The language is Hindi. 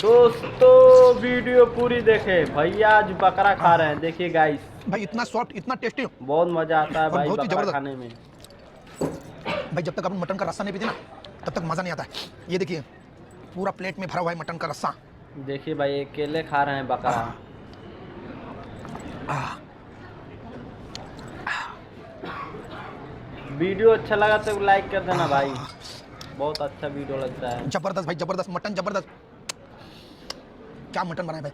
दोस्तों वीडियो पूरी देखे, भैया आज बकरा खा रहे हैं। देखिए गाइस, भाई इतना सॉफ्ट, इतना टेस्टी बहुत मजा आता है और भाई बहुत ही बकरा जबरदस्त। खाने में। भाई जब तक अपन मटन का रस्सा नहीं पीते ना, तब तक मजा नहीं आता है। ये देखिए पूरा प्लेट में भरा हुआ है मटन का रस्सा। देखिए भाई अकेले खा रहे हैं बकरा। वीडियो अच्छा लगा तो लाइक कर देना भाई, बहुत अच्छा वीडियो लगता है। जबरदस्त भाई, जबरदस्त मटन, जबरदस्त। क्या मटन बनाए भाई।